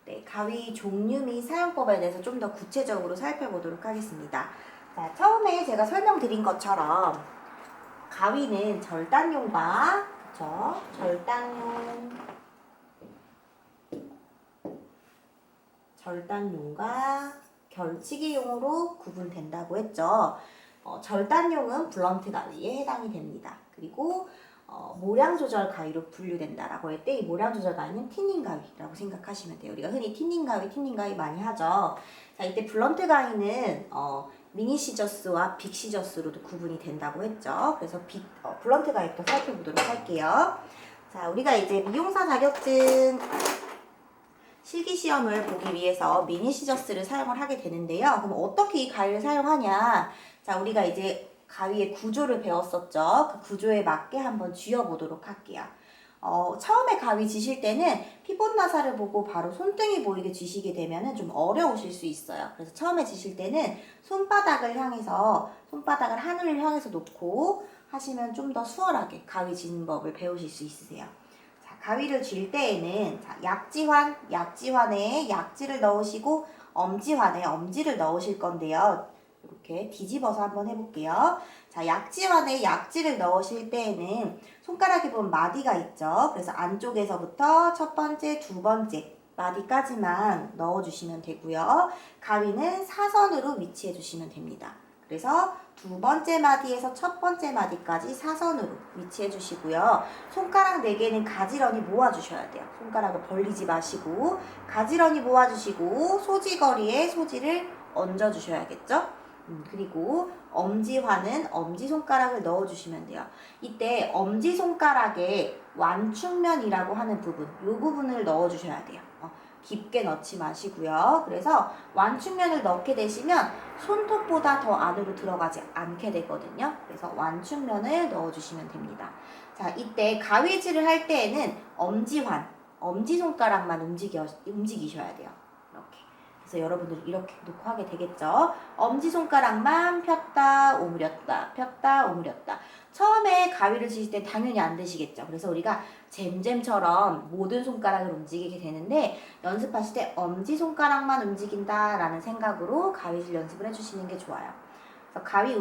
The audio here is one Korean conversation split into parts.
네, 가위 종류 및 사용법에 대해서 좀 더 구체적으로 살펴보도록 하겠습니다. 자, 처음에 제가 설명드린 것처럼 가위는 절단용과 그쵸? 절단용과 결치기용으로 구분된다고 했죠. 절단용은 블런트 가위에 해당이 됩니다. 그리고 모량 조절 가위로 분류된다라고 할 때 이 모량 조절 가위는 티닝 가위라고 생각하시면 돼요. 우리가 흔히 티닝 가위 많이 하죠. 자, 이때 블런트 가위는 미니 시저스와 빅 시저스로도 구분이 된다고 했죠. 그래서 블런트 가위부터 살펴보도록 할게요. 자, 우리가 이제 미용사 자격증 실기시험을 보기 위해서 미니 시저스를 사용을 하게 되는데요. 그럼 어떻게 이 가위를 사용하냐? 자, 우리가 이제 가위의 구조를 배웠었죠. 그 구조에 맞게 한번 쥐어보도록 할게요. 처음에 가위 쥐실 때는 피봇 나사를 보고 바로 손등이 보이게 쥐시게 되면 좀 어려우실 수 있어요. 그래서 처음에 쥐실 때는 손바닥을 하늘을 향해서 놓고 하시면 좀 더 수월하게 가위 쥐는 법을 배우실 수 있으세요. 자, 가위를 쥘 때에는 자, 약지환에 약지를 넣으시고 엄지환에 엄지를 넣으실 건데요. 이렇게 뒤집어서 한번 해볼게요. 자, 약지환에 약지를 넣으실 때에는 손가락에 보면 마디가 있죠. 그래서 안쪽에서부터 첫 번째, 두 번째 마디까지만 넣어주시면 되고요. 가위는 사선으로 위치해 주시면 됩니다. 그래서 두 번째 마디에서 첫 번째 마디까지 사선으로 위치해 주시고요. 손가락 4개는 가지런히 모아주셔야 돼요. 손가락을 벌리지 마시고 가지런히 모아주시고 소지거리에 소지를 얹어주셔야겠죠. 그리고 엄지환은 엄지손가락을 넣어주시면 돼요. 이때 엄지손가락에 완충면이라고 하는 부분, 이 부분을 넣어주셔야 돼요. 깊게 넣지 마시고요. 그래서 완충면을 넣게 되시면 손톱보다 더 안으로 들어가지 않게 되거든요. 그래서 완충면을 넣어주시면 됩니다. 자, 이때 가위질을 할 때에는 엄지손가락만 움직이셔야 돼요. 이렇게. 그래서 여러분들 이렇게 놓고 하게 되겠죠. 엄지손가락만 폈다 오므렸다 폈다 오므렸다. 처음에 가위를 치실 때 당연히 안 되시겠죠. 그래서 우리가 잼잼처럼 모든 손가락을 움직이게 되는데 연습하실 때 엄지손가락만 움직인다 라는 생각으로 가위질 연습을 해주시는 게 좋아요. 그래서 가위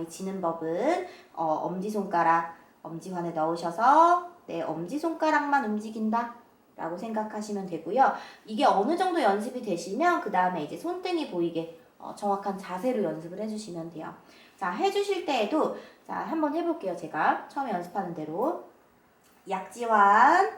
지는 법은 엄지손가락 엄지환에 넣으셔서 엄지손가락만 움직인다 라고 생각하시면 되고요. 이게 어느 정도 연습이 되시면 그 다음에 이제 손등이 보이게 정확한 자세로 연습을 해주시면 돼요. 자, 해주실 때에도 자, 한번 해볼게요. 제가 처음에 연습하는 대로 약지환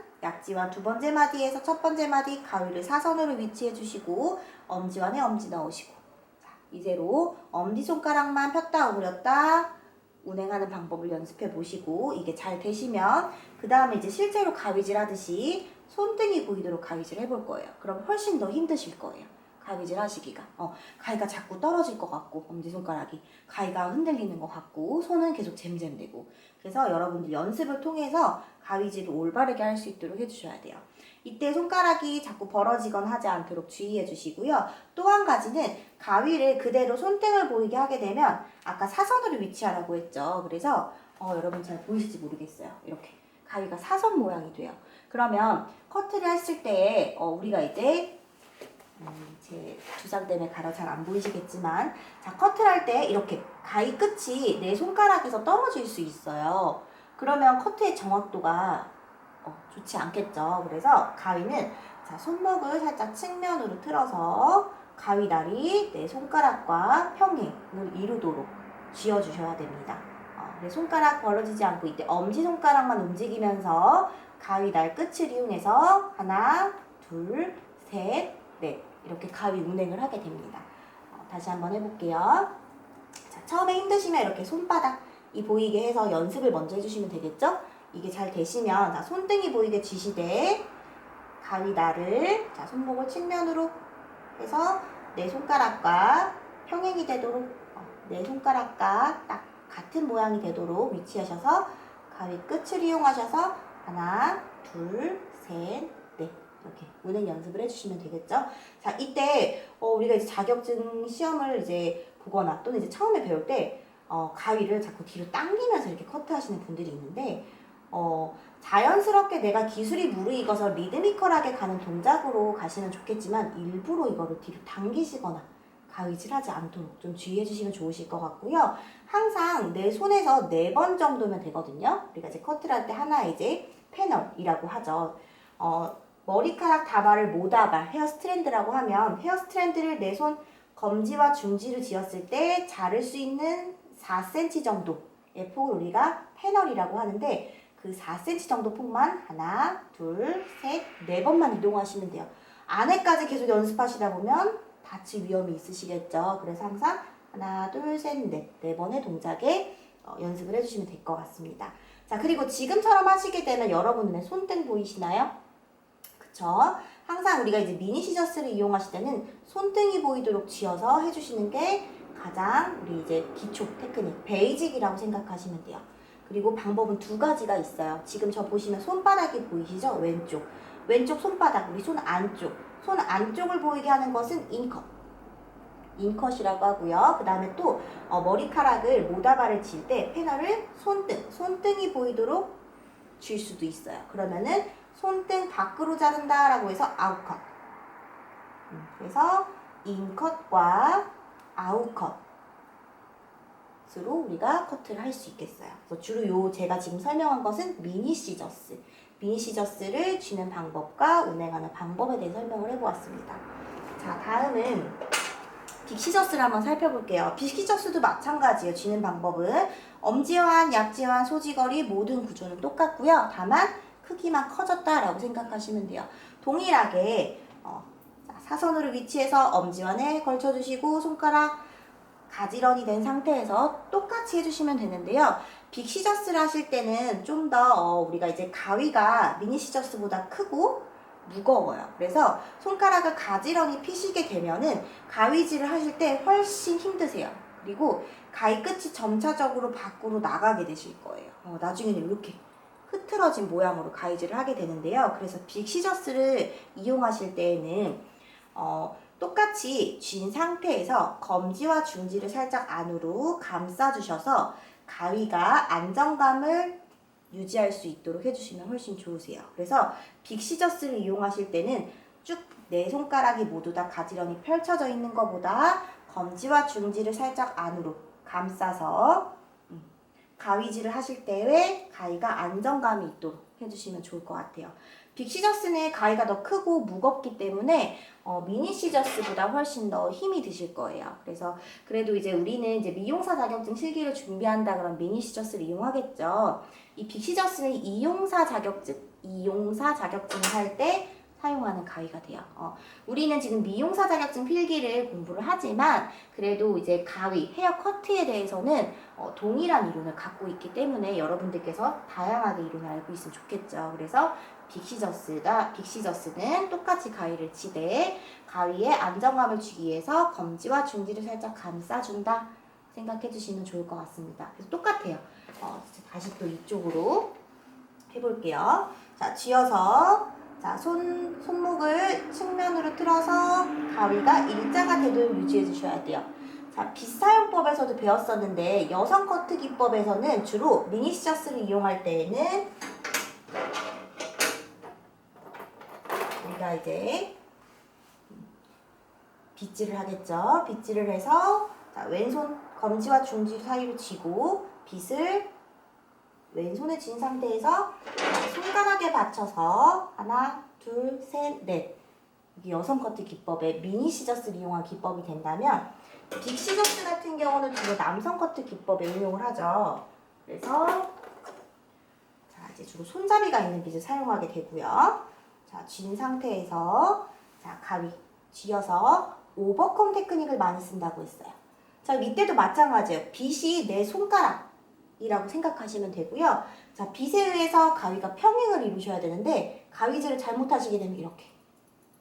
두 번째 마디에서 첫 번째 마디 가위를 사선으로 위치해 주시고 엄지환에 엄지 넣으시고 자, 이대로 엄지손가락만 폈다 오므렸다 운행하는 방법을 연습해 보시고 이게 잘 되시면 그 다음에 이제 실제로 가위질 하듯이 손등이 보이도록 가위질 해볼 거예요. 그럼 훨씬 더 힘드실 거예요. 가위질 하시기가. 가위가 자꾸 떨어질 것 같고 엄지손가락이 가위가 흔들리는 것 같고 손은 계속 잼잼되고 그래서 여러분들 연습을 통해서 가위질을 올바르게 할 수 있도록 해주셔야 돼요. 이때 손가락이 자꾸 벌어지거나 하지 않도록 주의해 주시고요. 또 한 가지는 가위를 그대로 손등을 보이게 하게 되면 아까 사선으로 위치하라고 했죠. 그래서 여러분 잘 보이실지 모르겠어요. 이렇게 가위가 사선 모양이 돼요. 그러면 커트를 했을 때 우리가 이제 제 두상 때문에 가려 잘 안 보이시겠지만 자, 커트를 할 때 이렇게 가위 끝이 내 손가락에서 떨어질 수 있어요. 그러면 커트의 정확도가 좋지 않겠죠. 그래서 가위는 자, 손목을 살짝 측면으로 틀어서 가위다리 내 손가락과 평행을 이루도록 쥐어주셔야 됩니다. 내 손가락 벌어지지 않고 이때 엄지손가락만 움직이면서 가위날 끝을 이용해서 하나, 둘, 셋, 넷 이렇게 가위 운행을 하게 됩니다. 다시 한번 해볼게요. 자, 처음에 힘드시면 이렇게 손바닥이 보이게 해서 연습을 먼저 해주시면 되겠죠? 이게 잘 되시면 자, 손등이 보이게 쥐시되 가위날을 자, 손목을 측면으로 해서 내 손가락과 평행이 되도록 내 손가락과 딱 같은 모양이 되도록 위치하셔서 가위 끝을 이용하셔서 하나, 둘, 셋, 넷 이렇게 운행 연습을 해주시면 되겠죠? 자, 이때 우리가 이제 자격증 시험을 이제 보거나 또는 이제 처음에 배울 때 가위를 자꾸 뒤로 당기면서 이렇게 커트하시는 분들이 있는데 자연스럽게 내가 기술이 무르익어서 리드미컬하게 가는 동작으로 가시면 좋겠지만 일부러 이거를 뒤로 당기시거나 가위질하지 않도록 좀 주의해 주시면 좋으실 것 같고요. 항상 내 손에서 4번 정도면 되거든요. 우리가 이제 커트를 할 때 하나의 이제 패널이라고 하죠. 머리카락 다발을 모다발, 헤어 스트랜드라고 하면 헤어 스트랜드를 내 손 검지와 중지를 지었을 때 자를 수 있는 4cm 정도의 폭을 우리가 패널이라고 하는데 그 4cm 정도 폭만 하나, 둘, 셋, 4번만 이동하시면 돼요. 안에까지 계속 연습하시다 보면 다칠 위험이 있으시겠죠. 그래서 항상 하나, 둘, 셋, 넷, 4번의 동작에 연습을 해주시면 될 것 같습니다. 자, 그리고 지금처럼 하시게 되면 여러분 눈에 손등 보이시나요? 그쵸? 항상 우리가 이제 미니 시저스를 이용하실 때는 손등이 보이도록 쥐어서 해주시는 게 가장 우리 이제 기초 테크닉, 베이직이라고 생각하시면 돼요. 그리고 방법은 2가지가 있어요. 지금 저 보시면 손바닥이 보이시죠? 왼쪽 손바닥, 우리 손 안쪽을 보이게 하는 것은 인컷이라고 하고요. 그 다음에 또 머리카락을 모다발을 칠 때 패널을 손등이 보이도록 쥘 수도 있어요. 그러면은 손등 밖으로 자른다 라고 해서 아웃컷. 그래서 인컷과 아웃컷으로 우리가 커트를 할 수 있겠어요. 그래서 주로 제가 지금 설명한 것은 미니 시저스를 쥐는 방법과 운행하는 방법에 대해 설명을 해보았습니다. 자, 다음은 빅시저스를 한번 살펴볼게요. 빅시저스도 마찬가지예요. 쥐는 방법은 엄지환, 약지환, 소지거리 모든 구조는 똑같고요. 다만 크기만 커졌다라고 생각하시면 돼요. 동일하게 사선으로 위치해서 엄지환에 걸쳐주시고 손가락 가지런히 된 상태에서 똑같이 해주시면 되는데요. 빅 시저스를 하실 때는 좀 더 우리가 이제 가위가 미니 시저스보다 크고 무거워요. 그래서 손가락을 가지런히 피시게 되면은 가위질을 하실 때 훨씬 힘드세요. 그리고 가위 끝이 점차적으로 밖으로 나가게 되실 거예요. 나중에는 이렇게 흐트러진 모양으로 가위질을 하게 되는데요. 그래서 빅 시저스를 이용하실 때에는 똑같이 쥔 상태에서 검지와 중지를 살짝 안으로 감싸주셔서 가위가 안정감을 유지할 수 있도록 해주시면 훨씬 좋으세요. 그래서 빅 시저스를 이용하실 때는 쭉 내 손가락이 모두 다 가지런히 펼쳐져 있는 것보다 검지와 중지를 살짝 안으로 감싸서 가위질을 하실 때에 가위가 안정감이 있도록 해주시면 좋을 것 같아요. 빅 시저스는 가위가 더 크고 무겁기 때문에 미니 시저스보다 훨씬 더 힘이 드실 거예요. 그래서 그래도 이제 우리는 이제 미용사 자격증 실기를 준비한다 그러면 미니 시저스를 이용하겠죠. 이 빅 시저스는 이용사 자격증을 할 때 사용하는 가위가 돼요. 우리는 지금 미용사 자격증 필기를 공부를 하지만 그래도 이제 가위, 헤어 커트에 대해서는 동일한 이론을 갖고 있기 때문에 여러분들께서 다양하게 이론을 알고 있으면 좋겠죠. 그래서 빅 시저스는 똑같이 가위를 치되 가위에 안정감을 주기 위해서 검지와 중지를 살짝 감싸준다 생각해 주시면 좋을 것 같습니다. 그래서 똑같아요. 다시 또 이쪽으로 해볼게요. 자, 쥐어서 자, 손목을 측면으로 틀어서 가위가 일자가 되도록 유지해 주셔야 돼요. 자, 빗사용법에서도 배웠었는데 여성 커트 기법에서는 주로 미니 시저스를 이용할 때에는 우리가 이제 빗질을 하겠죠. 빗질을 해서 자, 왼손 검지와 중지 사이로 쥐고 빗을 왼손에 쥔 상태에서 손가락에 받쳐서 하나, 둘, 셋, 넷. 이게 여성 커트 기법의 미니 시저스를 이용한 기법이 된다면 빅 시저스 같은 경우는 주로 남성 커트 기법에 응용을 하죠. 그래서 자, 이제 주로 손잡이가 있는 빗을 사용하게 되고요. 자, 쥔 상태에서 자, 가위 쥐어서 오버컴 테크닉을 많이 쓴다고 했어요. 자, 이때도 마찬가지예요. 빗이 내 손가락이라고 생각하시면 되고요. 자, 빗에 의해서 가위가 평행을 이루셔야 되는데 가위질을 잘못하시게 되면 이렇게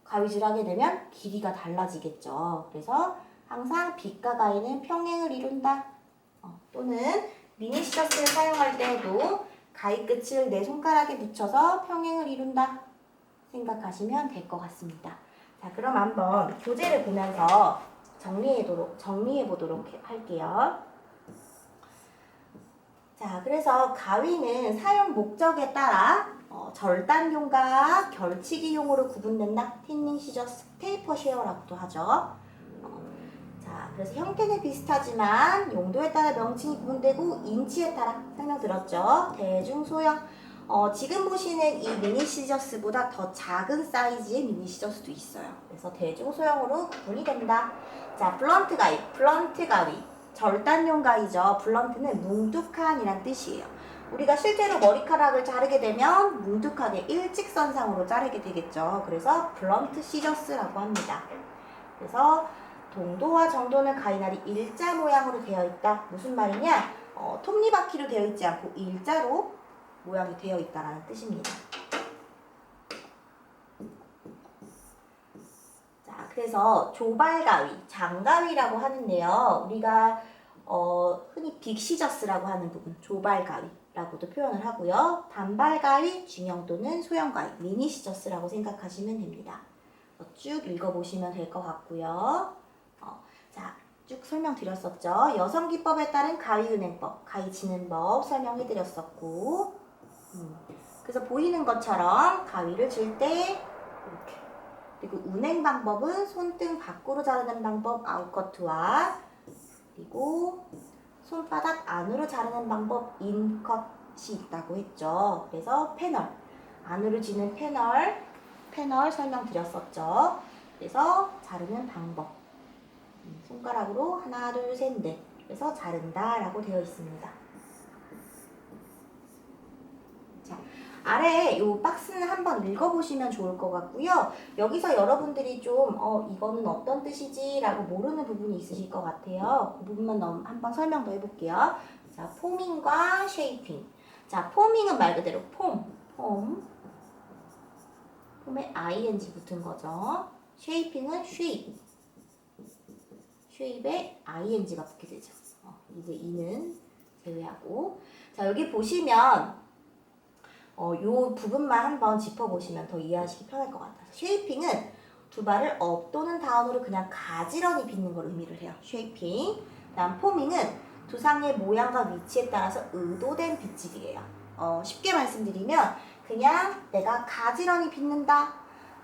가위질을 하게 되면 길이가 달라지겠죠. 그래서 항상 빗과 가위는 평행을 이룬다. 또는 미니 시저스를 사용할 때에도 가위 끝을 내 손가락에 붙여서 평행을 이룬다 생각하시면 될 것 같습니다. 자, 그럼 한번 교재를 보면서 정리해 보도록 할게요. 자, 그래서 가위는 사용 목적에 따라 절단용과 결치기용으로 구분된다. 틴닝 시저스, 테이퍼 쉐어라고도 하죠. 자, 그래서 형태는 비슷하지만 용도에 따라 명칭이 구분되고 인치에 따라 설명 들었죠. 대중소형. 지금 보시는 이 미니 시저스보다 더 작은 사이즈의 미니 시저스도 있어요. 그래서 대중소형으로 구분이 된다. 자, 블런트 가위. 블런트 가위. 절단용 가위죠. 블런트는 뭉툭한이란 뜻이에요. 우리가 실제로 머리카락을 자르게 되면 뭉툭하게 일직선상으로 자르게 되겠죠. 그래서 블런트 시저스라고 합니다. 그래서 동도와 정도는 가위날이 일자 모양으로 되어 있다. 무슨 말이냐? 톱니바퀴로 되어 있지 않고 일자로 모양이 되어 있다라는 뜻입니다. 자, 그래서 조발가위, 장가위라고 하는데요. 우리가 흔히 빅시저스라고 하는 부분, 조발가위라고도 표현을 하고요. 단발가위, 중형 또는 소형가위, 미니시저스라고 생각하시면 됩니다. 쭉 읽어보시면 될 것 같고요. 자, 쭉 설명드렸었죠. 여성기법에 따른 가위은행법, 가위치는 법 설명해드렸었고, 그래서 보이는 것처럼 가위를 칠 때 이렇게, 그리고 운행 방법은 손등 밖으로 자르는 방법 아웃커트와, 그리고 손바닥 안으로 자르는 방법 인컷이 있다고 했죠. 그래서 패널, 안으로 지는 패널 설명드렸었죠. 그래서 자르는 방법, 손가락으로 하나, 둘, 셋, 넷. 그래서 자른다 라고 되어 있습니다. 자, 아래 이 박스는 한번 읽어보시면 좋을 것 같고요. 여기서 여러분들이 좀 이거는 어떤 뜻이지? 라고 모르는 부분이 있으실 것 같아요. 그 부분만 한번 설명 더 해볼게요. 자, 포밍과 쉐이핑. 자, 포밍은 말 그대로 폼에 ing 붙은 거죠. 쉐이핑은 쉐입에 ing가 붙게 되죠. 이제 이는 제외하고. 자, 여기 보시면 요 부분만 한번 짚어보시면 더 이해하시기 편할 것 같아요. 쉐이핑은 두 발을 업 또는 다운으로 그냥 가지런히 빗는 걸 의미를 해요. 쉐이핑. 다음 포밍은 두상의 모양과 위치에 따라서 의도된 빗질이에요. 쉽게 말씀드리면 그냥 내가 가지런히 빗는다.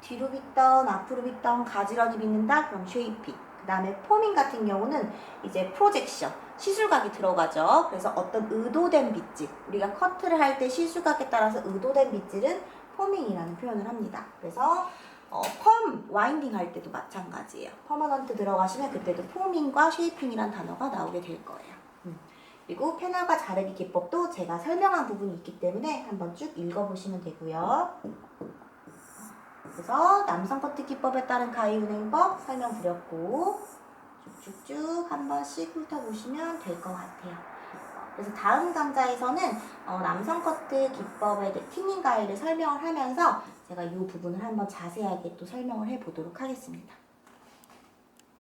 뒤로 빗던 앞으로 빗던 가지런히 빗는다. 그럼 쉐이핑. 그 다음에 포밍 같은 경우는 이제 프로젝션, 시술각이 들어가죠. 그래서 어떤 의도된 빗질, 우리가 커트를 할 때 시술각에 따라서 의도된 빗질은 포밍이라는 표현을 합니다. 그래서 펌 와인딩 할 때도 마찬가지예요. 퍼머넌트 들어가시면 그때도 포밍과 쉐이핑이란 단어가 나오게 될 거예요. 그리고 패널과 자르기 기법도 제가 설명한 부분이 있기 때문에 한번 쭉 읽어보시면 되고요. 그래서 남성 커트 기법에 따른 가위 운행법 설명드렸고 쭉쭉쭉 한 번씩 훑어보시면 될 것 같아요. 그래서 다음 강좌에서는 남성 커트 기법에 대해 틴닝 가위를 설명을 하면서 제가 이 부분을 한번 자세하게 또 설명을 해보도록 하겠습니다.